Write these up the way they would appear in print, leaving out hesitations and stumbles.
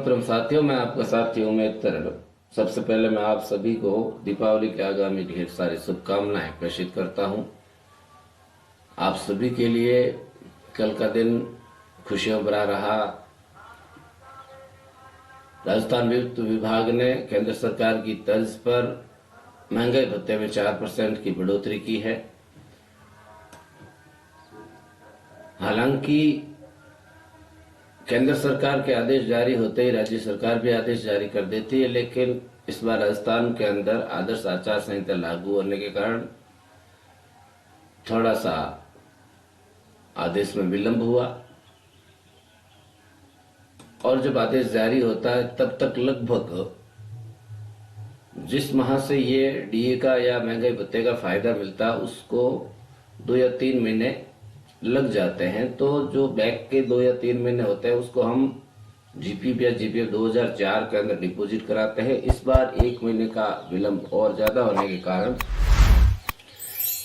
मोहतरम साथियों, मैं आपका साथी उमेद तरन। सबसे पहले मैं आप सभी को दीपावली के आगामी ढेर सारी शुभकामनाएं प्रेषित करता हूं। आप सभी के लिए कल का दिन खुशियों भरा रहा। राजस्थान वित्त विभाग ने केंद्र सरकार की तर्ज पर महंगाई भत्ते में 4% की बढ़ोतरी की है। हालांकि केंद्र सरकार के आदेश जारी होते ही राज्य सरकार भी आदेश जारी कर देती है, लेकिन इस बार राजस्थान के अंदर आदर्श आचार संहिता लागू होने के कारण थोड़ा सा आदेश में विलंब हुआ और जब आदेश जारी होता है तब तक लगभग जिस माह से ये डीए का या महंगाई भत्ते का फायदा मिलता है उसको 2 या 3 महीने लग जाते हैं। तो जो बैक के 2 या 3 महीने होते हैं उसको हम जीपीएफ या जीपीएफ 2004 के अंदर डिपॉजिट कराते हैं। इस बार 1 महीने का विलंब और ज्यादा होने के कारण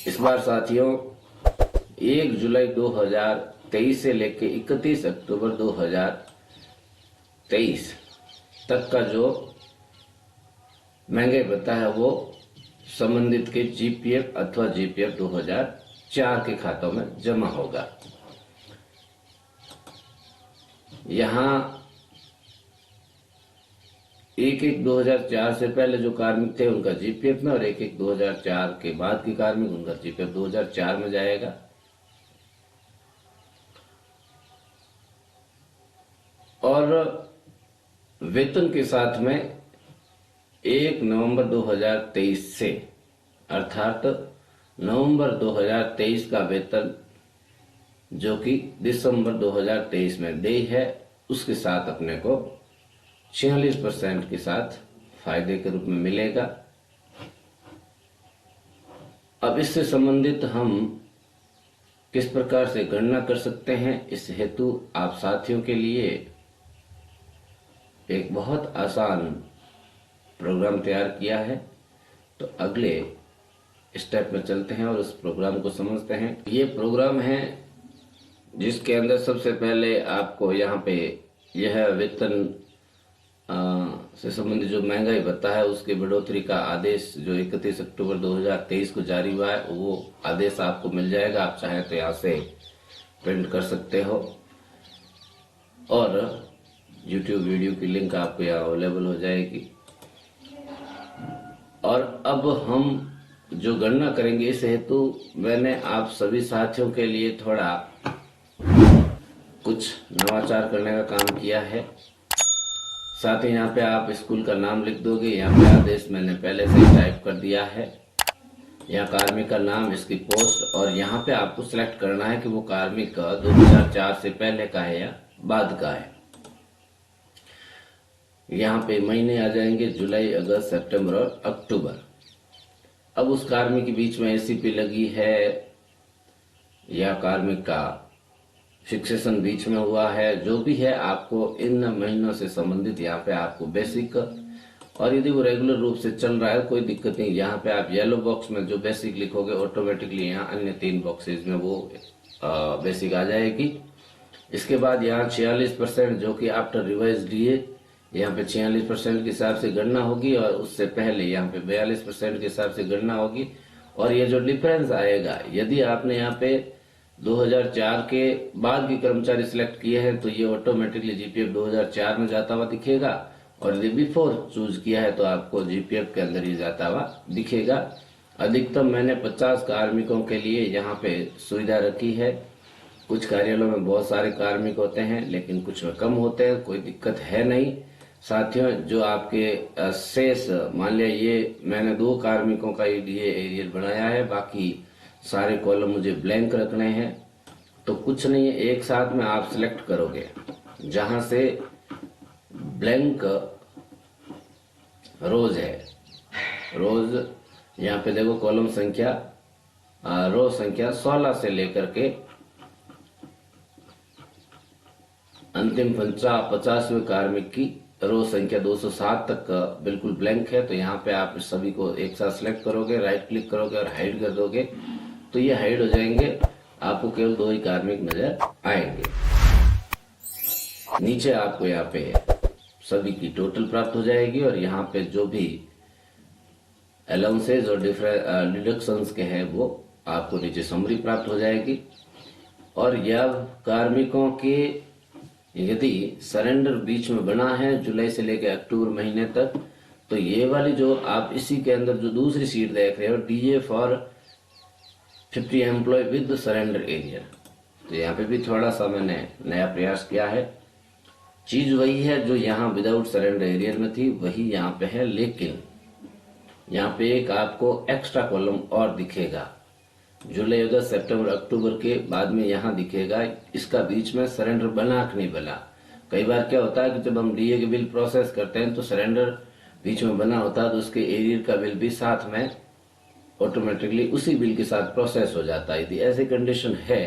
इस बार साथियों 1 जुलाई 2023 से लेकर 31 अक्टूबर 2023 तक का जो महंगाई भत्ता है वो संबंधित के जीपीएफ अथवा जीपीएफ 2004 के खातों में जमा होगा। यहाँ 1/1/2004 से पहले जो कार्मिक थे उनका जीपीएफ में और 1/1/2004 के बाद के कार्मिक उनका जीपीएफ 2004 में जाएगा। और वेतन के साथ में 1 नवंबर 2023 से अर्थात नवंबर 2023 का वेतन जो कि दिसंबर 2023 में देय है उसके साथ अपने को 46% के साथ फायदे के रूप में मिलेगा। अब इससे संबंधित हम किस प्रकार से गणना कर सकते हैं, इस हेतु आप साथियों के लिए एक बहुत आसान प्रोग्राम तैयार किया है। तो अगले स्टेप में चलते हैं और उस प्रोग्राम को समझते हैं। ये प्रोग्राम है जिसके अंदर सबसे पहले आपको यहाँ पे यह वेतन से संबंधित जो महंगाई भत्ता है उसकी बढ़ोतरी का आदेश जो 31 अक्टूबर 2023 को जारी हुआ है वो आदेश आपको मिल जाएगा। आप चाहे तो यहाँ से प्रिंट कर सकते हो और YouTube वीडियो की लिंक आपको यहाँ अवेलेबल हो जाएगी। और अब हम जो गणना करेंगे इस हेतु मैंने आप सभी साथियों के लिए थोड़ा कुछ नवाचार करने का काम किया है। साथ ही यहाँ पे आप स्कूल का नाम लिख दोगे। यहाँ पे आदेश मैंने पहले से ही टाइप कर दिया है। यहाँ कार्मिक का नाम, इसकी पोस्ट और यहाँ पे आपको सिलेक्ट करना है कि वो कार्मिक 2004 से पहले का है या बाद का है। यहाँ पे महीने आ जाएंगे जुलाई, अगस्त, सितंबर और अक्टूबर। अब उस कार्मिक के बीच में एसीपी लगी है या कार्मिक का फिक्सेशन बीच में हुआ है, जो भी है आपको इन महीनों से संबंधित यहाँ पे आपको बेसिक, और यदि वो रेगुलर रूप से चल रहा है कोई दिक्कत नहीं। यहाँ पे आप येलो बॉक्स में जो बेसिक लिखोगे ऑटोमेटिकली यहाँ अन्य 3 बॉक्सेज में वो बेसिक आ जाएगी। इसके बाद यहाँ 46% जो कि आफ्टर रिवाइज डीए यहाँ पे 46% के हिसाब से गणना होगी और उससे पहले यहाँ पे 42% के हिसाब से गणना होगी। और ये जो डिफरेंस आएगा, यदि आपने यहाँ पे 2004 के बाद के कर्मचारी सिलेक्ट किए हैं तो ये ऑटोमेटिकली जीपीएफ 2004 में जाता हुआ दिखेगा और यदि बिफोर चूज किया है तो आपको जीपीएफ के अंदर ही जाता हुआ दिखेगा। अधिकतम मैंने 50 कार्मिकों के लिए यहाँ पे सुविधा रखी है। कुछ कार्यालयों में बहुत सारे कार्मिक होते हैं लेकिन कुछ में कम होते हैं, कोई दिक्कत है नहीं। साथियों जो आपके शेष, मान लिया ये मैंने 2 कार्मिकों का ये एरियल बनाया है, बाकी सारे कॉलम मुझे ब्लैंक रखने हैं, तो कुछ नहीं है, एक साथ में आप सिलेक्ट करोगे। जहां से ब्लैंक रोज है, रोज यहाँ पे देखो कॉलम संख्या, रो संख्या 16 से लेकर के अंतिम 50वें कार्मिक की रो संख्या 207 तक बिल्कुल ब्लैंक है। तो यहाँ पे आप सभी को एक साथ सिलेक्ट करोगे, राइट क्लिक करोगे और हाइड कर दोगे तो ये हाइड हो जाएंगे। आपको केवल 2 ही कार्मिक नजर आएंगे। नीचे आपको यहाँ पे सभी की टोटल प्राप्त हो जाएगी और यहाँ पे जो भी अलाउंसेज और डिडक्शंस के हैं वो आपको नीचे समरी प्राप्त हो जाएगी। और यह कार्मिकों के यदि सरेंडर बीच में बना है जुलाई से लेकर अक्टूबर महीने तक, तो ये वाली जो आप इसी के अंदर जो दूसरी सीट देख रहे हो, DA for 50 employ with surrender area, तो यहाँ पे भी थोड़ा सा मैंने नया प्रयास किया है। चीज वही है जो यहाँ विदाउट सरेंडर एरिया में थी, वही यहाँ पे है, लेकिन यहाँ पे एक आपको एक्स्ट्रा कॉलम और दिखेगा। जुलाई अगस्त सितंबर अक्टूबर के बाद में यहाँ दिखेगा, इसका बीच में सरेंडर बना कि नहीं बना। कई बार क्या होता है कि जब हम डीए के बिल प्रोसेस करते हैं तो सरेंडर बीच में बना होता है, तो उसके एरियर का बिल भी साथ में ऑटोमेटिकली उसी बिल के साथ प्रोसेस हो जाता है। यदि ऐसी कंडीशन है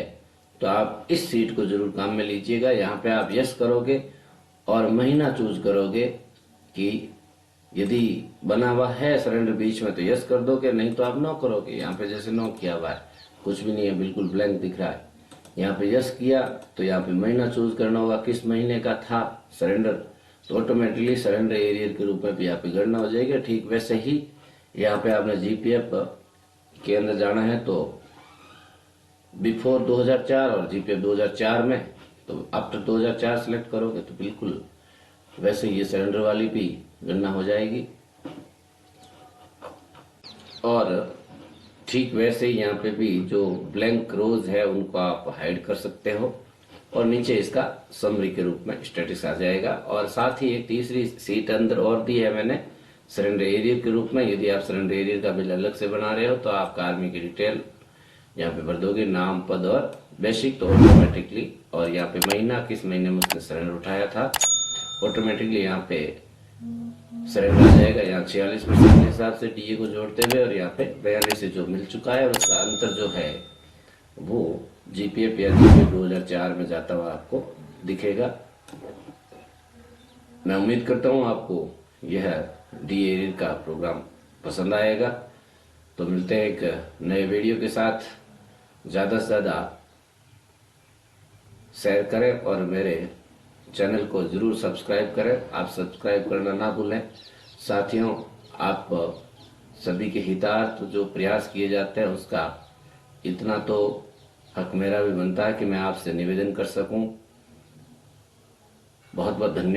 तो आप इस सीट को जरूर काम में लीजिएगा। यहाँ पे आप यस करोगे और महीना चूज करोगे कि यदि बना हुआ है सरेंडर बीच में तो यस कर दोगे, नहीं तो आप नो करोगे। यहाँ पे जैसे नो किया हुआ है, कुछ भी नहीं है, बिल्कुल ब्लैंक दिख रहा है। यहाँ पे यस किया तो यहाँ पे महीना चूज करना होगा, किस महीने का था सरेंडर, तो ऑटोमेटिकली सरेंडर एरियर के रूप में भी यहाँ पे गणना हो जाएगी। ठीक वैसे ही यहाँ पे आपने जीपीएफ के अंदर जाना है तो बिफोर 2004 और जीपीएफ 2004 में, तो आफ्टर 2004 सिलेक्ट करोगे तो बिल्कुल वैसे ये सरेंडर वाली भी गणना हो जाएगी। और ठीक वैसे ही यहाँ पे भी जो ब्लैंक रोज है उनको आप हाइड कर सकते हो और नीचे इसका समरी के रूप में स्टेटस आ जाएगा। और साथ ही एक तीसरी सीट अंदर और दी है मैंने सरेंडर एरियर के रूप में। यदि आप सरेंडर एरियर का बिल अलग से बना रहे हो तो आपका आर्मी की डिटेल यहाँ पे भर दोगे, नाम, पद और बेसिक, तो ऑटोमेटिकली, और यहाँ पे महीना किस महीने में उसने सरेंडर उठाया था, ऑटोमेटिकली यहाँ पे सरेंडर आ जाएगा। यहाँ 46% के हिसाब से डीए को जोड़ते हुए, और यहाँ पे 42 से जो मिल चुका है उसका अंतर जो है वो जीपीएफ या जीपीएफ 2004 में जाता हुआ आपको दिखेगा। मैं उम्मीद करता हूँ आपको यह डीए का प्रोग्राम पसंद आएगा। तो मिलते हैं एक नए वीडियो के साथ। ज्यादा से ज्यादा शेयर करें और मेरे चैनल को जरूर सब्सक्राइब करें। आप सब्सक्राइब करना ना भूलें। साथियों, आप सभी के हितार्थ जो प्रयास किए जाते हैं उसका इतना तो हक मेरा भी बनता है कि मैं आपसे निवेदन कर सकूं। बहुत बहुत धन्यवाद।